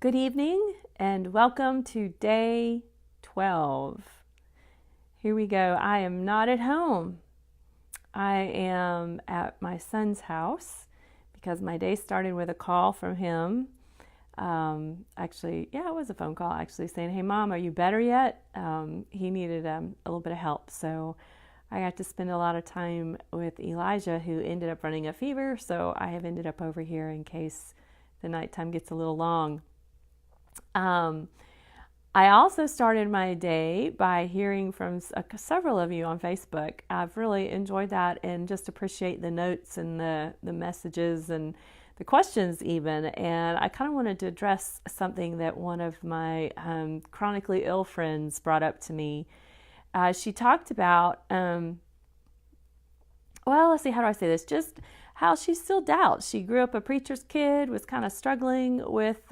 Good evening and welcome to day 12. Here we go. I am not at home. I am at my son's house because my day started with a call from him. It was a phone call actually saying, "Hey mom, are you better yet?" He needed a little bit of help. So I got to spend a lot of time with Elijah, who ended up running a fever. So I have ended up over here in case the nighttime gets a little long. I also started my day by hearing from several of you on Facebook. I've really enjoyed that and just appreciate the notes and the messages and the questions even. And I kind of wanted to address something that one of my chronically ill friends brought up to me. She talked about, let's see, how do I say this? Just how she still doubts. She grew up a preacher's kid, was kind of struggling with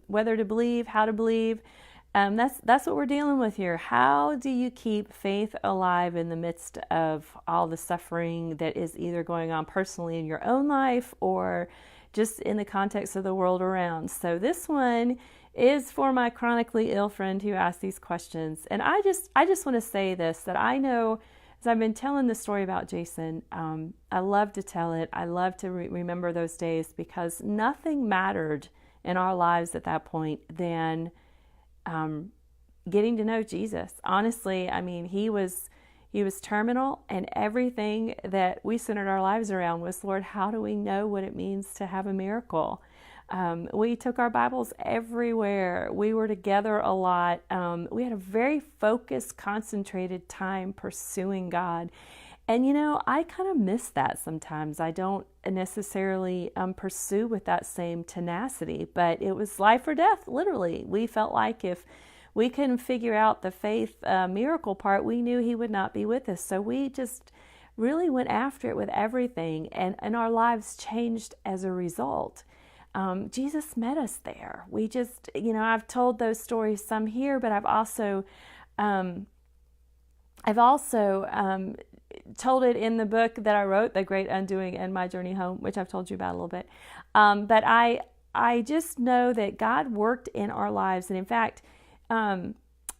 whether to believe, how to believe. That's what we're dealing with here. How do you keep faith alive in the midst of all the suffering that is either going on personally in your own life or just in the context of the world around? So this one is for my chronically ill friend who asked these questions. And I just want to say this, that I know, as I've been telling the story about Jason, I love to tell it. I love to remember those days because nothing mattered in our lives at that point than getting to know Jesus. Honestly, I mean, he was terminal, and everything that we centered our lives around was, Lord, how do we know what it means to have a miracle? We took our Bibles everywhere. We were together a lot. We had a very focused, concentrated time pursuing God. And, I kind of miss that sometimes. I don't necessarily pursue with that same tenacity, but it was life or death, literally. We felt like if we couldn't figure out the faith miracle part, we knew he would not be with us. So we just really went after it with everything, and our lives changed as a result. Jesus met us there. We just, I've told those stories some here, but I've also told it in the book that I wrote, The Great Undoing and My Journey Home, which I've told you about a little bit. But I just know that God worked in our lives. And in fact,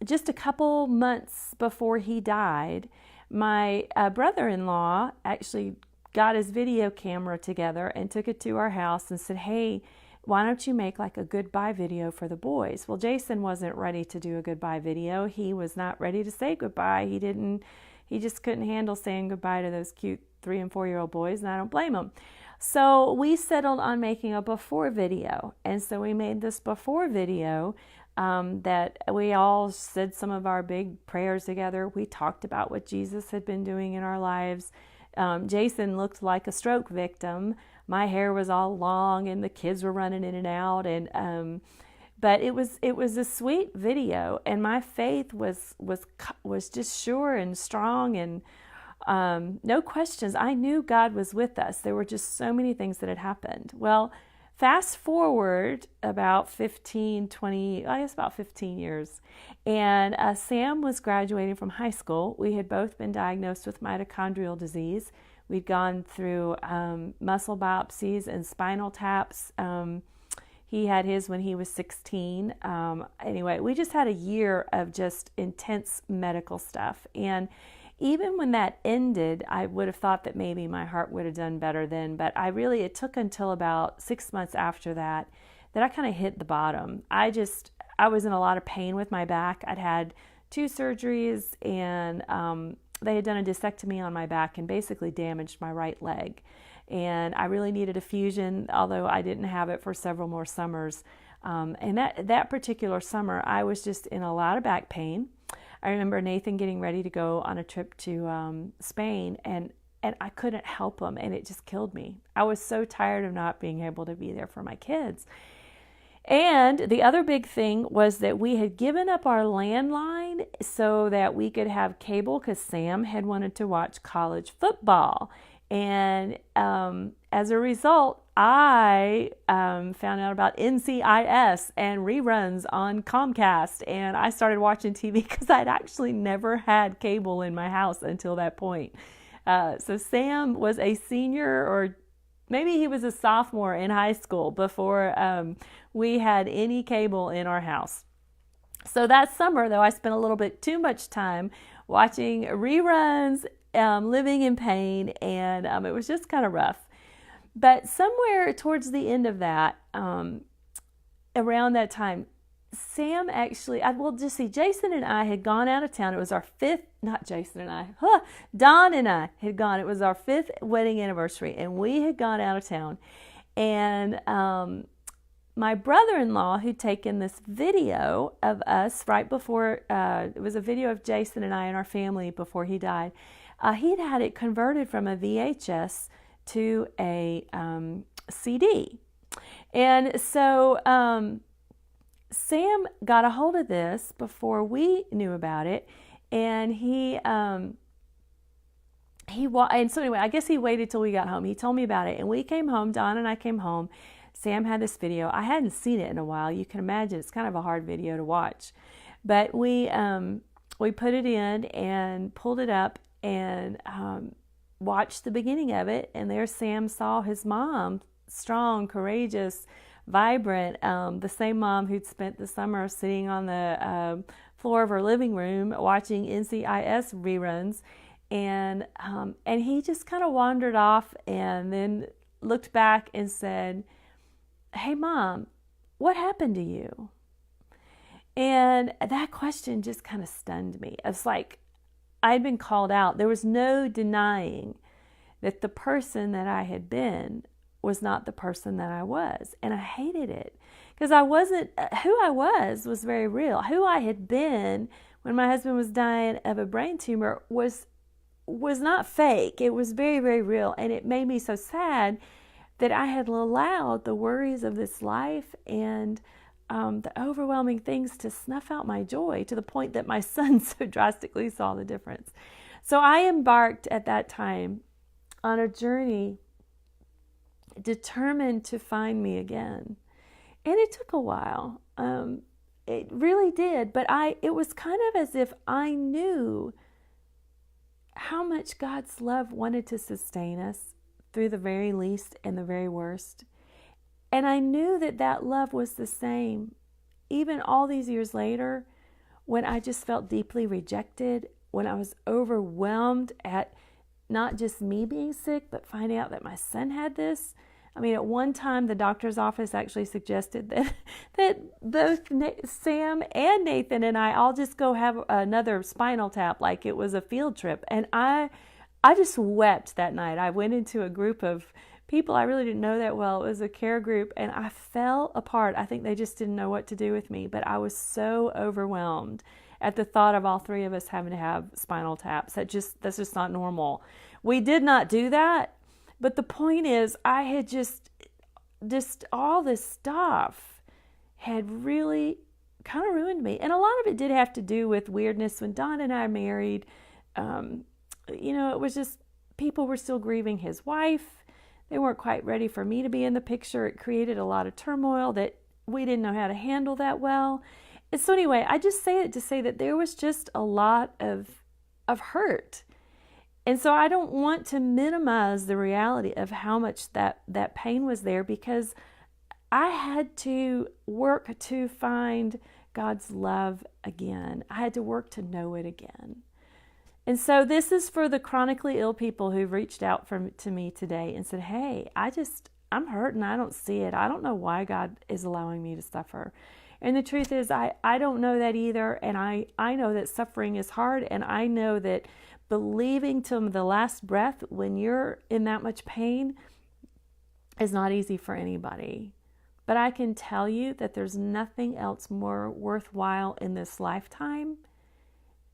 just a couple months before he died, my brother-in-law actually got his video camera together and took it to our house and said, "Hey, why don't you make like a goodbye video for the boys?" Well, Jason wasn't ready to do a goodbye video. He was not ready to say goodbye. He just couldn't handle saying goodbye to those cute 3 and 4-year-old boys, and I don't blame him. So we settled on making a before video. And so we made this before video that we all said some of our big prayers together. We talked about what Jesus had been doing in our lives. Jason looked like a stroke victim. My hair was all long and the kids were running in and out. But it was a sweet video, and my faith was just sure and strong, and no questions. I knew God was with us. There were just so many things that had happened. Well, fast forward about 15 years, and Sam was graduating from high school. We had both been diagnosed with mitochondrial disease. We'd gone through muscle biopsies and spinal taps. He had his when he was 16. Anyway, we just had a year of just intense medical stuff. And even when that ended, I would have thought that maybe my heart would have done better then. But it took until about 6 months after that I kind of hit the bottom. I was in a lot of pain with my back. I'd had 2 surgeries, and they had done a discectomy on my back and basically damaged my right leg. And I really needed a fusion, although I didn't have it for several more summers. And that particular summer, I was just in a lot of back pain. I remember Nathan getting ready to go on a trip to Spain, and I couldn't help him, and it just killed me. I was so tired of not being able to be there for my kids. And the other big thing was that we had given up our landline so that we could have cable because Sam had wanted to watch college football. And as a result, I found out about NCIS and reruns on Comcast, and I started watching TV because I'd actually never had cable in my house until that point. So Sam was a senior or maybe he was a sophomore in high school before we had any cable in our house. So that summer, though, I spent a little bit too much time watching reruns, living in pain, and it was just kind of rough. But somewhere towards the end of that, around that time, Sam actually, Jason and I had gone out of town. It was our Don and I had gone. It was our 5th wedding anniversary, and we had gone out of town. And my brother-in-law, who'd taken this video of us right before, it was a video of Jason and I and our family before he died. He'd had it converted from a VHS to a CD. And so Sam got a hold of this before we knew about it, and and so anyway, I guess he waited till we got home. He told me about it, and we came home. Don and I came home. Sam had this video. I hadn't seen it in a while. You can imagine it's kind of a hard video to watch, but we put it in and pulled it up and watched the beginning of it, and there Sam saw his mom, strong, courageous, vibrant, the same mom who'd spent the summer sitting on the floor of her living room watching NCIS reruns, and he just kind of wandered off and then looked back and said, "Hey, Mom, what happened to you?" And that question just kind of stunned me. It's like I'd been called out. There was no denying that the person that I had been was not the person that I was. And I hated it because I wasn't, who I was very real. Who I had been when my husband was dying of a brain tumor was not fake. It was very, very real. And it made me so sad that I had allowed the worries of this life and the overwhelming things to snuff out my joy to the point that my son so drastically saw the difference. So I embarked at that time on a journey determined to find me again. And it took a while. It really did. But it was kind of as if I knew how much God's love wanted to sustain us through the very least and the very worst. And I knew that love was the same, even all these years later, when I just felt deeply rejected, when I was overwhelmed at not just me being sick, but finding out that my son had this. I mean, at one time, the doctor's office actually suggested that both Sam and Nathan and I all just go have another spinal tap like it was a field trip. And I just wept that night. I went into a group of people I really didn't know that well. It was a care group, and I fell apart. I think they just didn't know what to do with me, but I was so overwhelmed at the thought of all 3 of us having to have spinal taps. That's just not normal. We did not do that, but the point is I had just all this stuff had really kind of ruined me. And a lot of it did have to do with weirdness when Don and I married. It was just people were still grieving his wife. They weren't quite ready for me to be in the picture. It created a lot of turmoil that we didn't know how to handle that well. And so anyway, I just say it to say that there was just a lot of hurt. And so I don't want to minimize the reality of how much that pain was there, because I had to work to find God's love again. I had to work to know it again. And so this is for the chronically ill people who've reached out to me today and said, "Hey, I'm hurt and I don't see it. I don't know why God is allowing me to suffer." And the truth is, I don't know that either. And I know that suffering is hard. And I know that believing to the last breath when you're in that much pain is not easy for anybody. But I can tell you that there's nothing else more worthwhile in this lifetime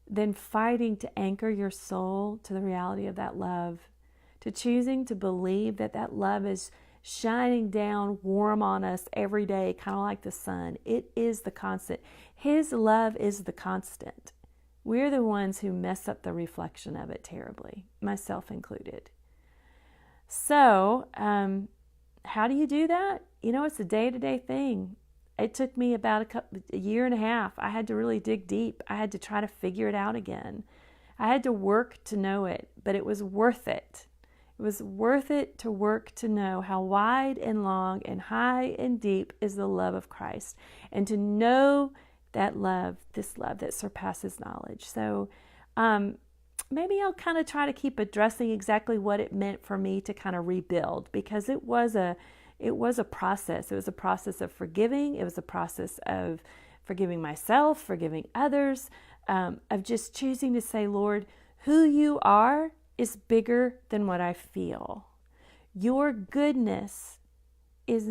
than fighting to anchor your soul to the reality of that love, to choosing to believe that love is shining down warm on us every day, kind of like the sun. It is the constant. His love is the constant. We're the ones who mess up the reflection of it terribly, myself included. So, how do you do that? It's a day-to-day thing. It took me about a year and a half. I had to really dig deep. I had to try to figure it out again. I had to work to know it, but it was worth it. It was worth it to work to know how wide and long and high and deep is the love of Christ, and to know that love, this love that surpasses knowledge. So maybe I'll kind of try to keep addressing exactly what it meant for me to kind of rebuild, because it was a process. It was a process of forgiving. It was a process of forgiving myself, forgiving others, of just choosing to say, Lord, who you are is bigger than what I feel. Your goodness has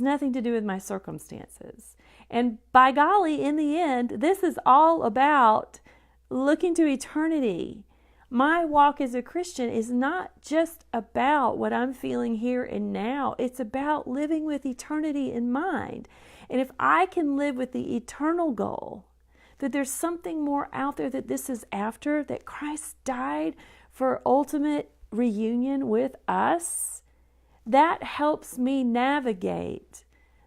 nothing to do with my circumstances. And by golly, in the end, this is all about looking to eternity. My walk as a Christian is not just about what I'm feeling here and now. It's about living with eternity in mind. And if I can live with the eternal goal, that there's something more out there, that this is after, that Christ died for ultimate reunion with us, that helps me navigate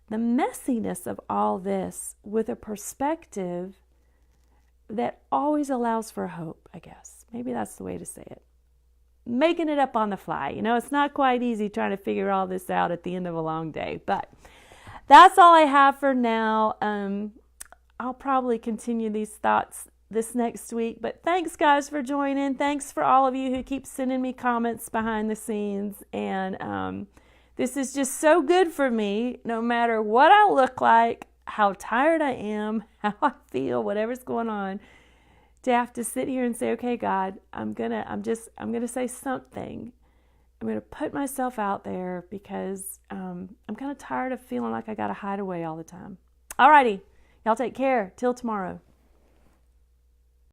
the messiness of all this with a perspective that always allows for hope, I guess. Maybe that's the way to say it. Making it up on the fly. It's not quite easy trying to figure all this out at the end of a long day. But that's all I have for now. I'll probably continue these thoughts this next week. But thanks, guys, for joining. Thanks for all of you who keep sending me comments behind the scenes. And this is just so good for me, no matter what I look like, how tired I am, how I feel, whatever's going on, to have to sit here and say, okay, God, I'm gonna say something. I'm gonna put myself out there, because I'm kind of tired of feeling like I gotta hide away all the time. Alrighty, y'all take care. Till tomorrow.